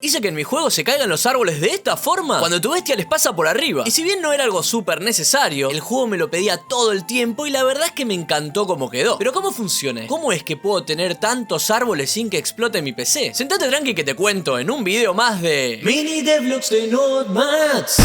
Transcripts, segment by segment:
Hice que en mi juego se caigan los árboles de esta forma cuando tu bestia les pasa por arriba. Y si bien no era algo súper necesario, el juego me lo pedía todo el tiempo y la verdad es que me encantó cómo quedó. Pero ¿cómo funciona? ¿Cómo es que puedo tener tantos árboles sin que explote mi PC? Sentate tranqui que te cuento en un video más de Mini Devlogs de Nodemax.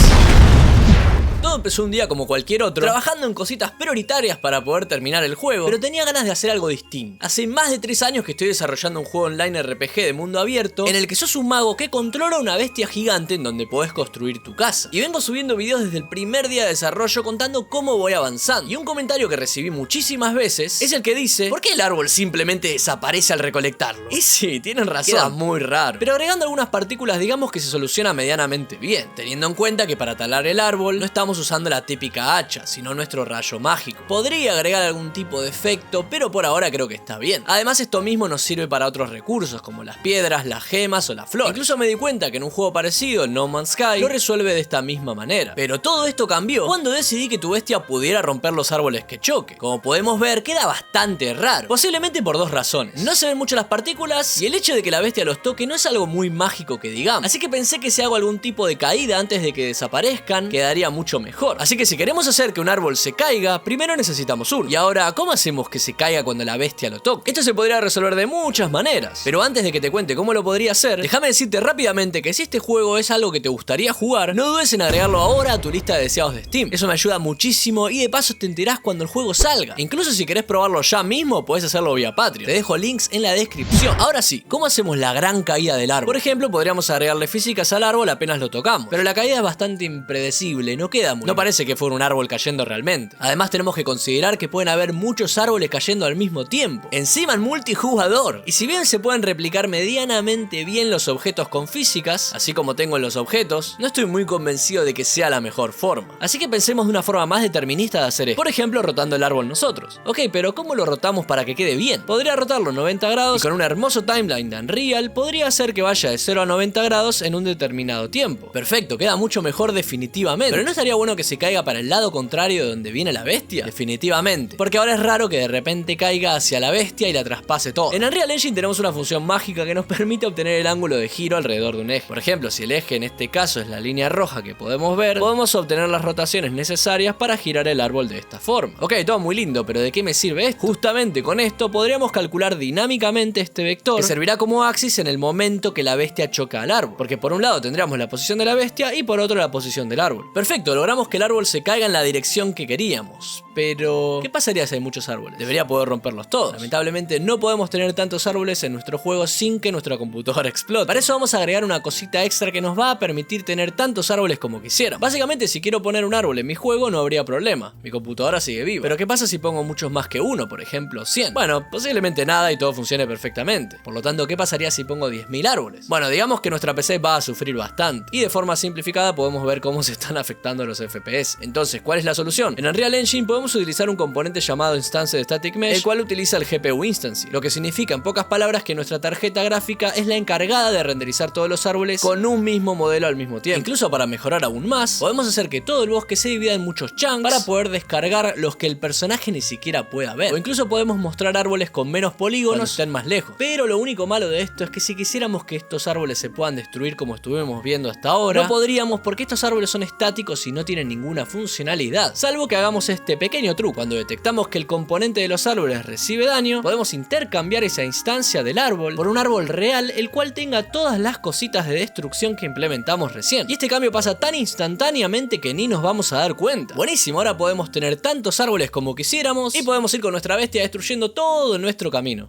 Todo empezó un día como cualquier otro, trabajando en cositas prioritarias para poder terminar el juego, pero tenía ganas de hacer algo distinto. Hace más de 3 años que estoy desarrollando un juego online RPG de mundo abierto, en el que sos un mago que controla una bestia gigante en donde podés construir tu casa. Y vengo subiendo videos desde el primer día de desarrollo contando cómo voy avanzando. Y un comentario que recibí muchísimas veces es el que dice: ¿por qué el árbol simplemente desaparece al recolectarlo? Y sí, tienen razón, queda muy raro. Pero agregando algunas partículas, digamos que se soluciona medianamente bien, teniendo en cuenta que para talar el árbol no estamos usando la típica hacha, sino nuestro rayo mágico. Podría agregar algún tipo de efecto, pero por ahora creo que está bien. Además, esto mismo nos sirve para otros recursos, como las piedras, las gemas o la flor. Incluso me di cuenta que en un juego parecido, No Man's Sky, lo resuelve de esta misma manera. Pero todo esto cambió cuando decidí que tu bestia pudiera romper los árboles que choque. Como podemos ver, queda bastante raro. Posiblemente por dos razones: no se ven mucho las partículas, y el hecho de que la bestia los toque no es algo muy mágico que digamos. Así que pensé que si hago algún tipo de caída antes de que desaparezcan, quedaría mucho mejor. Así que si queremos hacer que un árbol se caiga, primero necesitamos uno. Y ahora, ¿cómo hacemos que se caiga cuando la bestia lo toque? Esto se podría resolver de muchas maneras, pero antes de que te cuente cómo lo podría hacer, déjame decirte rápidamente que si este juego es algo que te gustaría jugar, no dudes en agregarlo ahora a tu lista de deseados de Steam. Eso me ayuda muchísimo y de paso te enterás cuando el juego salga. Incluso si querés probarlo ya mismo, podés hacerlo vía Patreon. Te dejo links en la descripción. Ahora sí, ¿cómo hacemos la gran caída del árbol? Por ejemplo, podríamos agregarle físicas al árbol apenas lo tocamos, pero la caída es bastante impredecible, no queda muy... No parece que fuera un árbol cayendo realmente. Además tenemos que considerar que pueden haber muchos árboles cayendo al mismo tiempo, encima en multijugador. Y si bien se pueden replicar medianamente bien los objetos con físicas, así como tengo en los objetos, no estoy muy convencido de que sea la mejor forma. Así que pensemos de una forma más determinista de hacer esto. Por ejemplo, rotando el árbol nosotros. Ok, pero ¿cómo lo rotamos para que quede bien? Podría rotarlo 90 grados y con un hermoso timeline de Unreal podría hacer que vaya de 0 a 90 grados en un determinado tiempo. Perfecto, queda mucho mejor definitivamente. Pero ¿no estaría bueno que se caiga para el lado contrario de donde viene la bestia? Definitivamente, porque ahora es raro que de repente caiga hacia la bestia y la traspase todo. En Unreal Engine tenemos una función mágica que nos permite obtener el ángulo de giro alrededor de un eje. Por ejemplo, si el eje en este caso es la línea roja que podemos ver, podemos obtener las rotaciones necesarias para girar el árbol de esta forma. Ok, todo muy lindo, pero ¿de qué me sirve esto? Justamente con esto podríamos calcular dinámicamente este vector que servirá como axis en el momento que la bestia choca al árbol, porque por un lado tendríamos la posición de la bestia y por otro la posición del árbol. Perfecto, logramos que el árbol se caiga en la dirección que queríamos, pero ¿qué pasaría si hay muchos árboles? Debería poder romperlos todos. Lamentablemente no podemos tener tantos árboles en nuestro juego sin que nuestra computadora explote. Para eso vamos a agregar una cosita extra que nos va a permitir tener tantos árboles como quisiera. Básicamente, si quiero poner un árbol en mi juego no habría problema, mi computadora sigue viva. Pero ¿qué pasa si pongo muchos más que uno? Por ejemplo 100. Bueno, posiblemente nada y todo funcione perfectamente. Por lo tanto, ¿qué pasaría si pongo 10.000 árboles? Bueno, digamos que nuestra PC va a sufrir bastante y de forma simplificada podemos ver cómo se están afectando los FPS. Entonces, ¿cuál es la solución? En Unreal Engine podemos utilizar un componente llamado Instance de Static Mesh, el cual utiliza el GPU Instance, lo que significa en pocas palabras que nuestra tarjeta gráfica es la encargada de renderizar todos los árboles con un mismo modelo al mismo tiempo. Incluso para mejorar aún más, podemos hacer que todo el bosque se divida en muchos chunks para poder descargar los que el personaje ni siquiera pueda ver. O incluso podemos mostrar árboles con menos polígonos cuando estén más lejos. Pero lo único malo de esto es que si quisiéramos que estos árboles se puedan destruir como estuvimos viendo hasta ahora, no podríamos, porque estos árboles son estáticos y no tienen ninguna funcionalidad, salvo que hagamos este pequeño truco. Cuando detectamos que el componente de los árboles recibe daño, podemos intercambiar esa instancia del árbol por un árbol real, el cual tenga todas las cositas de destrucción que implementamos recién. Y este cambio pasa tan instantáneamente que ni nos vamos a dar cuenta. Buenísimo, ahora podemos tener tantos árboles como quisiéramos y podemos ir con nuestra bestia destruyendo todo en nuestro camino.